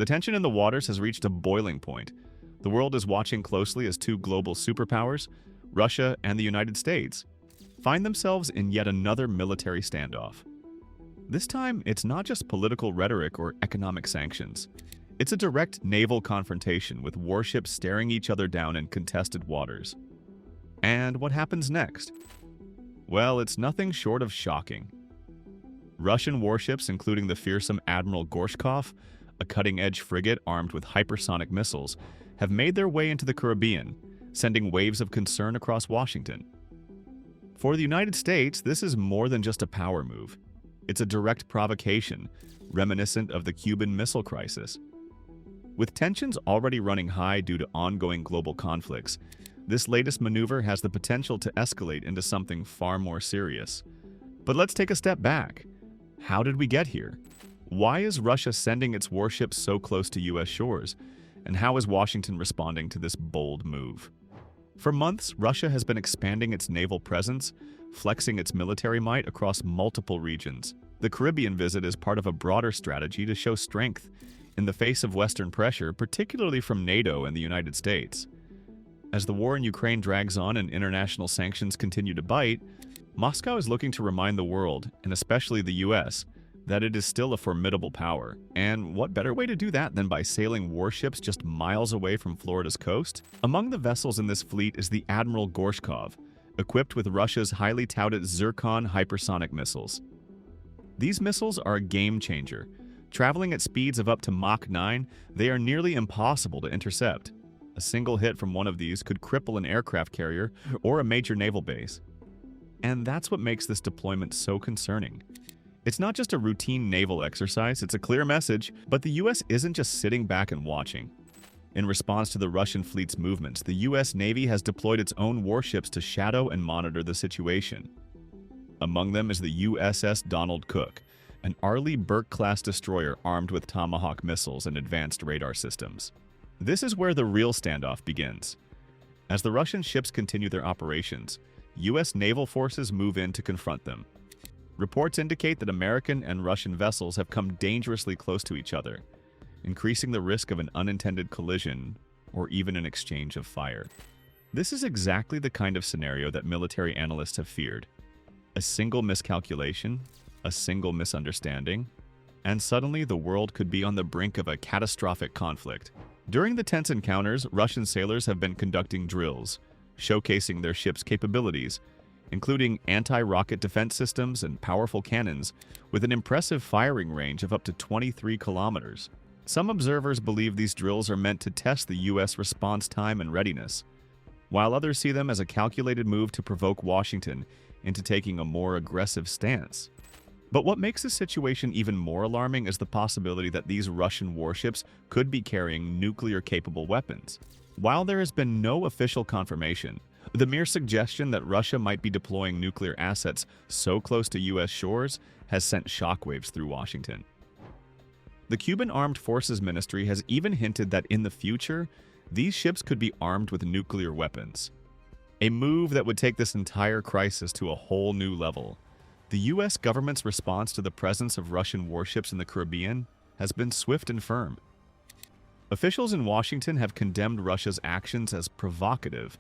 The tension in the waters has reached a boiling point. The world is watching closely as two global superpowers, Russia and the United States, find themselves in yet another military standoff. This time, it's not just political rhetoric or economic sanctions. It's a direct naval confrontation with warships staring each other down in contested waters. And what happens next? Well, it's nothing short of shocking. Russian warships, including the fearsome Admiral Gorshkov, a cutting-edge frigate armed with hypersonic missiles, have made their way into the Caribbean, sending waves of concern across Washington. For the United States, this is more than just a power move. It's a direct provocation, reminiscent of the Cuban Missile Crisis. With tensions already running high due to ongoing global conflicts, this latest maneuver has the potential to escalate into something far more serious. But let's take a step back. How did we get here? Why is Russia sending its warships so close to U.S. shores? And how is Washington responding to this bold move? For months, Russia has been expanding its naval presence, flexing its military might across multiple regions. The Caribbean visit is part of a broader strategy to show strength in the face of Western pressure, particularly from NATO and the United States. As the war in Ukraine drags on and international sanctions continue to bite, Moscow is looking to remind the world, and especially the U.S., that it is still a formidable power. And what better way to do that than by sailing warships just miles away from Florida's coast? Among the vessels in this fleet is the Admiral Gorshkov, equipped with Russia's highly touted Zircon hypersonic missiles. These missiles are a game changer. Traveling at speeds of up to Mach 9, they are nearly impossible to intercept. A single hit from one of these could cripple an aircraft carrier or a major naval base. And that's what makes this deployment so concerning. It's not just a routine naval exercise, it's a clear message, but the U.S. isn't just sitting back and watching. In response to the Russian fleet's movements, the U.S. Navy has deployed its own warships to shadow and monitor the situation. Among them is the USS Donald Cook, an Arleigh Burke-class destroyer armed with Tomahawk missiles and advanced radar systems. This is where the real standoff begins. As the Russian ships continue their operations, U.S. naval forces move in to confront them. Reports indicate that American and Russian vessels have come dangerously close to each other, increasing the risk of an unintended collision or even an exchange of fire. This is exactly the kind of scenario that military analysts have feared. A single miscalculation, a single misunderstanding, and suddenly the world could be on the brink of a catastrophic conflict. During the tense encounters, Russian sailors have been conducting drills, showcasing their ships' capabilities, including anti-rocket defense systems and powerful cannons with an impressive firing range of up to 23 kilometers. Some observers believe these drills are meant to test the U.S. response time and readiness, while others see them as a calculated move to provoke Washington into taking a more aggressive stance. But what makes this situation even more alarming is the possibility that these Russian warships could be carrying nuclear-capable weapons. While there has been no official confirmation, the mere suggestion that Russia might be deploying nuclear assets so close to U.S. shores has sent shockwaves through Washington. The Cuban Armed Forces Ministry has even hinted that in the future, these ships could be armed with nuclear weapons. A move that would take this entire crisis to a whole new level. The U.S. government's response to the presence of Russian warships in the Caribbean has been swift and firm. Officials in Washington have condemned Russia's actions as provocative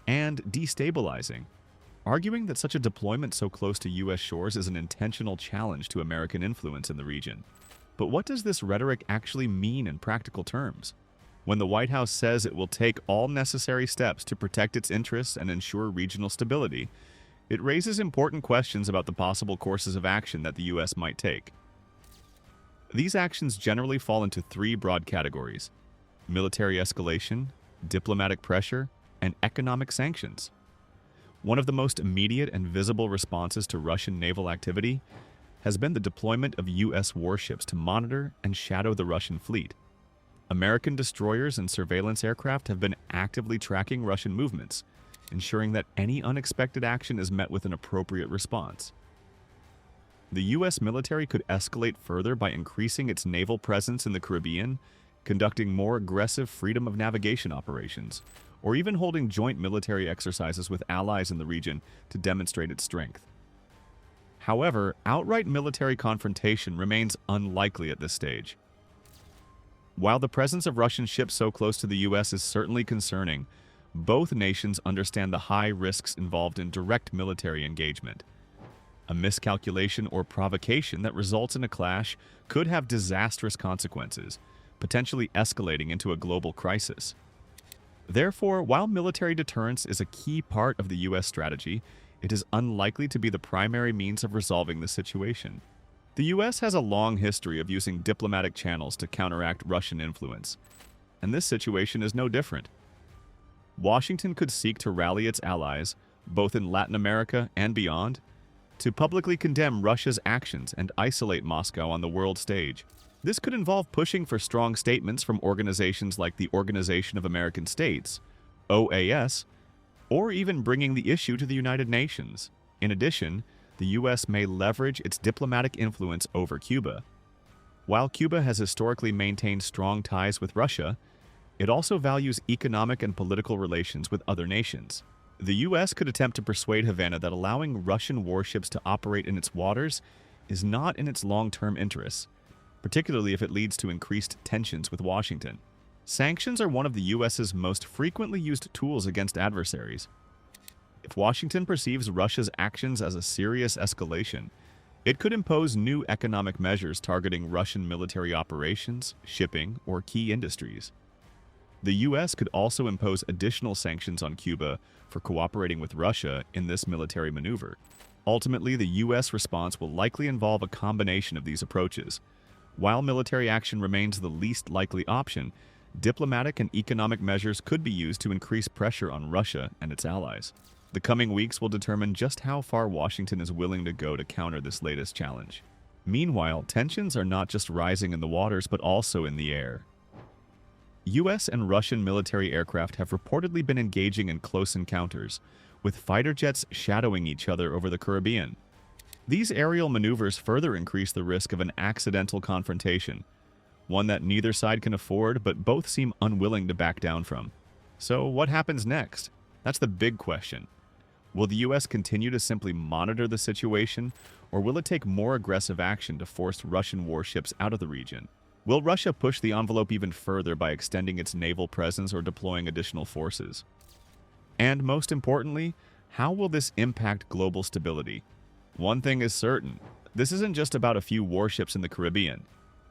and destabilizing, arguing that such a deployment so close to U.S. shores is an intentional challenge to American influence in the region. But what does this rhetoric actually mean in practical terms? When the White House says it will take all necessary steps to protect its interests and ensure regional stability, it raises important questions about the possible courses of action that the U.S. might take. These actions generally fall into three broad categories: military escalation, diplomatic pressure, and economic sanctions. One of the most immediate and visible responses to Russian naval activity has been the deployment of U.S. warships to monitor and shadow the Russian fleet. American destroyers and surveillance aircraft have been actively tracking Russian movements, ensuring that any unexpected action is met with an appropriate response. The U.S. military could escalate further by increasing its naval presence in the Caribbean, conducting more aggressive freedom of navigation operations, or even holding joint military exercises with allies in the region to demonstrate its strength. However, outright military confrontation remains unlikely at this stage. While the presence of Russian ships so close to the U.S. is certainly concerning, both nations understand the high risks involved in direct military engagement. A miscalculation or provocation that results in a clash could have disastrous consequences, potentially escalating into a global crisis. Therefore, while military deterrence is a key part of the U.S. strategy, it is unlikely to be the primary means of resolving the situation. The U.S. has a long history of using diplomatic channels to counteract Russian influence, and this situation is no different. Washington could seek to rally its allies, both in Latin America and beyond, to publicly condemn Russia's actions and isolate Moscow on the world stage. This could involve pushing for strong statements from organizations like the Organization of American States, OAS, or even bringing the issue to the United Nations. In addition, the U.S. may leverage its diplomatic influence over Cuba. While Cuba has historically maintained strong ties with Russia, it also values economic and political relations with other nations. The U.S. could attempt to persuade Havana that allowing Russian warships to operate in its waters is not in its long-term interests, particularly if it leads to increased tensions with Washington. Sanctions are one of the U.S.'s most frequently used tools against adversaries. If Washington perceives Russia's actions as a serious escalation, it could impose new economic measures targeting Russian military operations, shipping, or key industries. The U.S. could also impose additional sanctions on Cuba for cooperating with Russia in this military maneuver. Ultimately, the U.S. response will likely involve a combination of these approaches. While military action remains the least likely option, diplomatic and economic measures could be used to increase pressure on Russia and its allies. The coming weeks will determine just how far Washington is willing to go to counter this latest challenge. Meanwhile, tensions are not just rising in the waters but also in the air. U.S. and Russian military aircraft have reportedly been engaging in close encounters, with fighter jets shadowing each other over the Caribbean. These aerial maneuvers further increase the risk of an accidental confrontation, one that neither side can afford but both seem unwilling to back down from. So what happens next? That's the big question. Will the U.S. continue to simply monitor the situation, or will it take more aggressive action to force Russian warships out of the region? Will Russia push the envelope even further by extending its naval presence or deploying additional forces? And most importantly, how will this impact global stability? One thing is certain, this isn't just about a few warships in the Caribbean.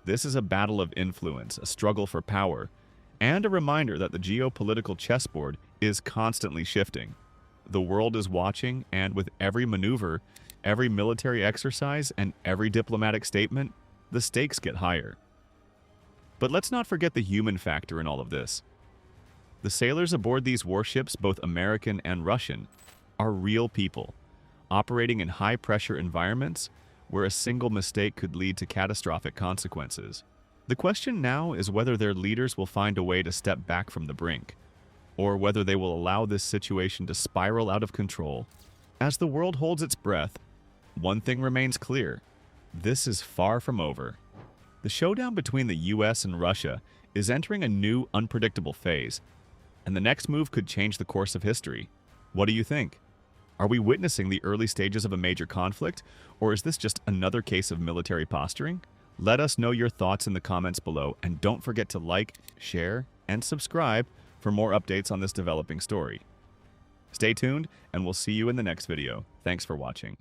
This is a battle of influence, a struggle for power, and a reminder that the geopolitical chessboard is constantly shifting. The world is watching, and with every maneuver, every military exercise, and every diplomatic statement, the stakes get higher. But let's not forget the human factor in all of this. The sailors aboard these warships, both American and Russian, are real people, operating in high-pressure environments where a single mistake could lead to catastrophic consequences. The question now is whether their leaders will find a way to step back from the brink, or whether they will allow this situation to spiral out of control. As the world holds its breath, one thing remains clear: this is far from over. The showdown between the U.S. and Russia is entering a new, unpredictable phase, and the next move could change the course of history. What do you think? Are we witnessing the early stages of a major conflict, or is this just another case of military posturing? Let us know your thoughts in the comments below, and don't forget to like, share, and subscribe for more updates on this developing story. Stay tuned, and we'll see you in the next video. Thanks for watching.